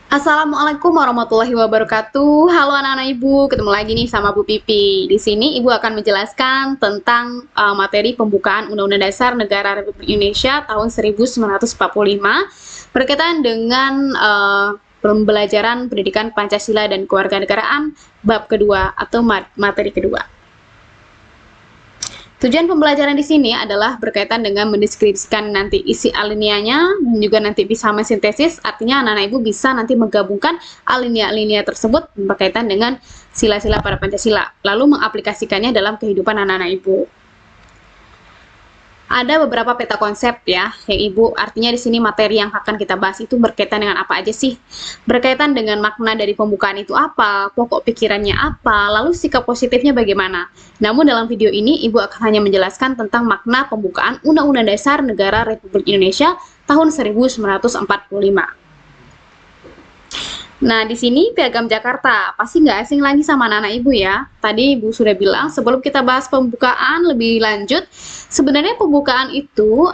Assalamualaikum warahmatullahi wabarakatuh. Halo anak-anak Ibu, ketemu lagi nih sama Bu Pipi. Di sini Ibu akan menjelaskan tentang materi pembukaan Undang-Undang Dasar Negara Republik Indonesia tahun 1945 berkaitan dengan pembelajaran pendidikan Pancasila dan Kewarganegaraan bab kedua atau materi kedua. Tujuan pembelajaran di sini adalah berkaitan dengan mendeskripsikan nanti isi alinianya dan juga nanti bisa mensintesis, artinya anak-anak Ibu bisa nanti menggabungkan alinea-alinea tersebut berkaitan dengan sila-sila pada Pancasila, lalu mengaplikasikannya dalam kehidupan anak-anak Ibu. Ada beberapa peta konsep ya, yang Ibu artinya di sini materi yang akan kita bahas itu berkaitan dengan apa aja sih? Berkaitan dengan makna dari pembukaan itu apa, pokok pikirannya apa, lalu sikap positifnya bagaimana. Namun dalam video ini Ibu akan hanya menjelaskan tentang makna pembukaan Undang-Undang Dasar Negara Republik Indonesia tahun 1945. Nah, di sini Piagam Jakarta. Pasti nggak asing lagi sama anak-anak Ibu ya. Tadi Ibu sudah bilang, sebelum kita bahas pembukaan lebih lanjut, sebenarnya pembukaan itu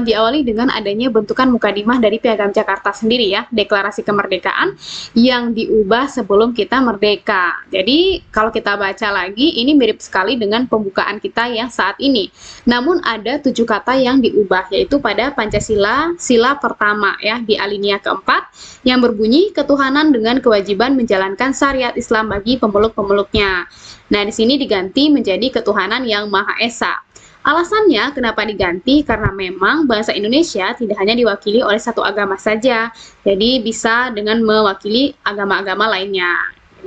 diawali dengan adanya bentukan mukadimah dari Piagam Jakarta sendiri ya, Deklarasi Kemerdekaan yang diubah sebelum kita merdeka. Jadi, kalau kita baca lagi, ini mirip sekali dengan pembukaan kita yang saat ini. Namun, ada 7 kata yang diubah, yaitu pada Pancasila, sila pertama ya, di alinea keempat, yang berbunyi ketuhanan dengan kewajiban menjalankan syariat Islam bagi pemeluk-pemeluknya. Nah, di sini diganti menjadi ketuhanan yang Maha Esa. Alasannya kenapa diganti? Karena memang bahasa Indonesia tidak hanya diwakili oleh satu agama saja, jadi bisa dengan mewakili agama-agama lainnya.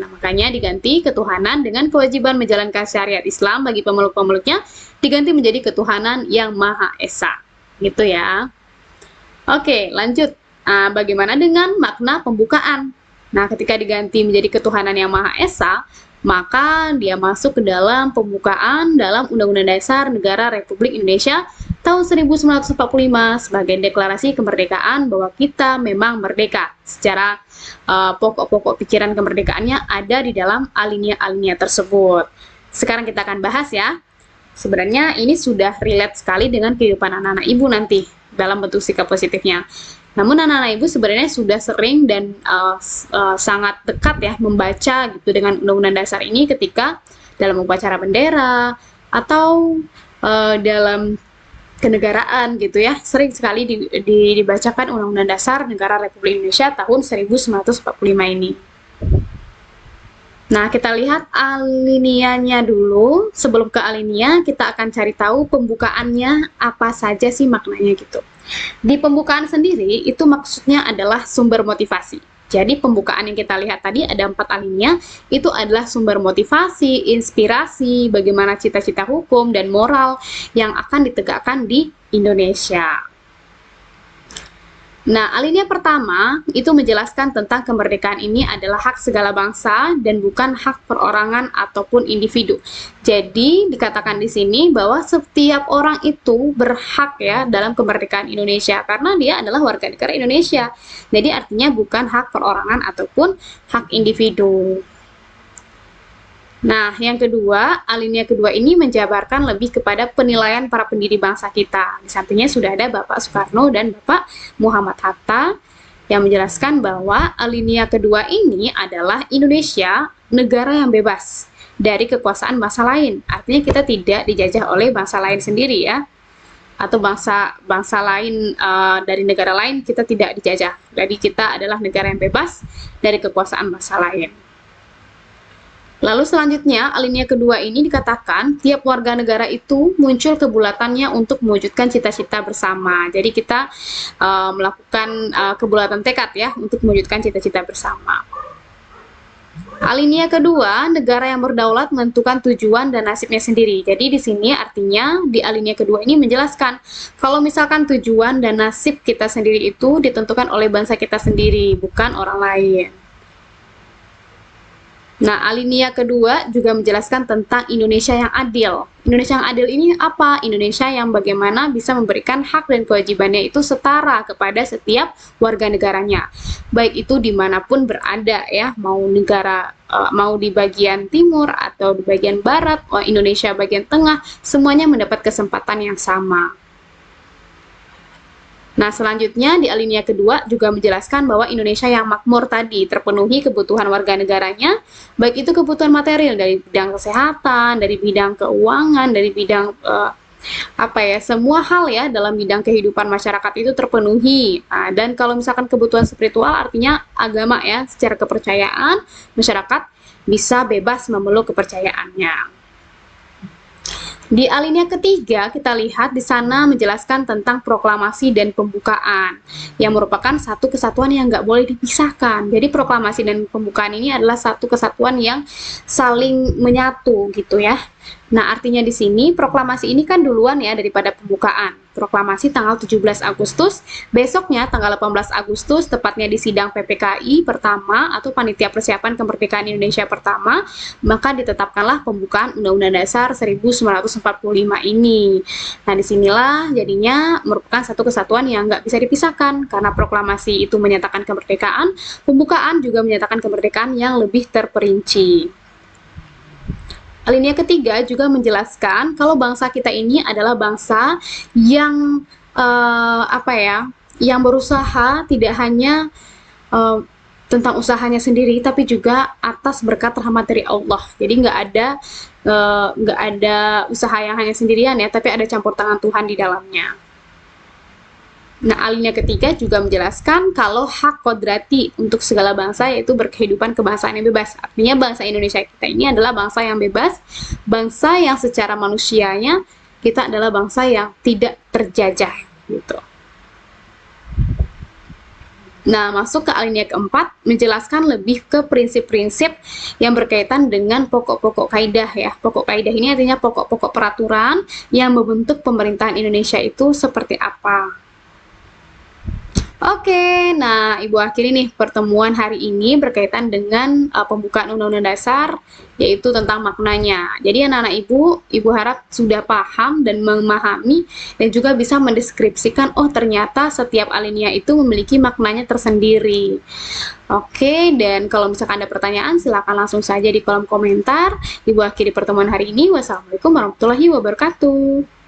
Nah, makanya diganti ketuhanan dengan kewajiban menjalankan syariat Islam bagi pemeluk-pemeluknya, diganti menjadi ketuhanan yang Maha Esa. Gitu ya. Oke, lanjut. Bagaimana dengan makna pembukaan? Nah, ketika diganti menjadi ketuhanan yang Maha Esa, maka dia masuk ke dalam pembukaan dalam Undang-Undang Dasar Negara Republik Indonesia tahun 1945 sebagai deklarasi kemerdekaan bahwa kita memang merdeka. Secara pokok-pokok pikiran kemerdekaannya ada di dalam alinea-alinea tersebut. Sekarang kita akan bahas ya. Sebenarnya ini sudah relate sekali dengan kehidupan anak-anak Ibu nanti dalam bentuk sikap positifnya. Namun anak-anak Ibu sebenarnya sudah sering dan sangat dekat ya membaca gitu dengan Undang-Undang Dasar ini ketika dalam upacara bendera atau dalam kenegaraan gitu ya, sering sekali dibacakan Undang-Undang Dasar Negara Republik Indonesia tahun 1945 ini. Nah, kita lihat alinianya dulu. Sebelum ke alinea, kita akan cari tahu pembukaannya apa saja sih maknanya gitu. Di pembukaan sendiri, itu maksudnya adalah sumber motivasi. Jadi, pembukaan yang kita lihat tadi ada 4 alinea, itu adalah sumber motivasi, inspirasi, bagaimana cita-cita hukum dan moral yang akan ditegakkan di Indonesia. Nah, alinea pertama itu menjelaskan tentang kemerdekaan ini adalah hak segala bangsa dan bukan hak perorangan ataupun individu. Jadi, dikatakan di sini bahwa setiap orang itu berhak ya dalam kemerdekaan Indonesia karena dia adalah warga negara Indonesia. Jadi, artinya bukan hak perorangan ataupun hak individu. Nah, yang kedua, alinea kedua ini menjabarkan lebih kepada penilaian para pendiri bangsa kita. Di sampingnya sudah ada Bapak Soekarno dan Bapak Muhammad Hatta yang menjelaskan bahwa alinea kedua ini adalah Indonesia, negara yang bebas dari kekuasaan bangsa lain. Artinya kita tidak dijajah oleh bangsa lain sendiri ya. Atau bangsa lain dari negara lain kita tidak dijajah. Jadi kita adalah negara yang bebas dari kekuasaan bangsa lain. Lalu selanjutnya, alinea kedua ini dikatakan tiap warga negara itu muncul kebulatannya untuk mewujudkan cita-cita bersama. Jadi kita melakukan kebulatan tekad ya untuk mewujudkan cita-cita bersama. Alinea kedua, negara yang berdaulat menentukan tujuan dan nasibnya sendiri. Jadi di sini artinya di alinea kedua ini menjelaskan kalau misalkan tujuan dan nasib kita sendiri itu ditentukan oleh bangsa kita sendiri, bukan orang lain. Nah, alinea kedua juga menjelaskan tentang Indonesia yang adil. Indonesia yang adil ini apa? Indonesia yang bagaimana bisa memberikan hak dan kewajibannya itu setara kepada setiap warga negaranya. Baik itu dimanapun berada ya, mau di bagian timur atau di bagian barat, Indonesia bagian tengah, semuanya mendapat kesempatan yang sama. Nah, selanjutnya di alinea kedua juga menjelaskan bahwa Indonesia yang makmur tadi terpenuhi kebutuhan warga negaranya, baik itu kebutuhan material dari bidang kesehatan, dari bidang keuangan, dari bidang semua hal ya dalam bidang kehidupan masyarakat itu terpenuhi. Nah, dan kalau misalkan kebutuhan spiritual artinya agama ya, secara kepercayaan masyarakat bisa bebas memeluk kepercayaannya. Di alinea ketiga, kita lihat di sana menjelaskan tentang proklamasi dan pembukaan, yang merupakan satu kesatuan yang nggak boleh dipisahkan. Jadi proklamasi dan pembukaan ini adalah satu kesatuan yang saling menyatu gitu ya. Nah, artinya di sini proklamasi ini kan duluan ya daripada pembukaan. Proklamasi tanggal 17 Agustus, besoknya tanggal 18 Agustus, tepatnya di sidang PPKI pertama atau Panitia Persiapan Kemerdekaan Indonesia pertama, maka ditetapkanlah pembukaan Undang-Undang Dasar 1945 ini. Nah, disinilah jadinya merupakan satu kesatuan yang nggak bisa dipisahkan, karena proklamasi itu menyatakan kemerdekaan, pembukaan juga menyatakan kemerdekaan yang lebih terperinci. Alinea ketiga juga menjelaskan kalau bangsa kita ini adalah bangsa yang yang berusaha tidak hanya tentang usahanya sendiri, tapi juga atas berkat rahmat dari Allah. Jadi nggak ada usaha yang hanya sendirian ya, tapi ada campur tangan Tuhan di dalamnya. Nah, alinea ketiga juga menjelaskan kalau hak kodrati untuk segala bangsa yaitu berkehidupan kebangsaan yang bebas. Artinya bangsa Indonesia kita ini adalah bangsa yang bebas, bangsa yang secara manusianya kita adalah bangsa yang tidak terjajah gitu. Nah, masuk ke alinea keempat, menjelaskan lebih ke prinsip-prinsip yang berkaitan dengan pokok-pokok kaidah ya. Pokok kaidah ini artinya pokok-pokok peraturan yang membentuk pemerintahan Indonesia itu seperti apa. Oke, nah Ibu akhiri nih pertemuan hari ini berkaitan dengan pembukaan Undang-Undang Dasar, yaitu tentang maknanya. Jadi anak-anak Ibu harap sudah paham dan memahami dan juga bisa mendeskripsikan, oh ternyata setiap alinea itu memiliki maknanya tersendiri. Oke, dan kalau misalkan ada pertanyaan silakan langsung saja di kolom komentar. Ibu akhiri pertemuan hari ini. Wassalamualaikum warahmatullahi wabarakatuh.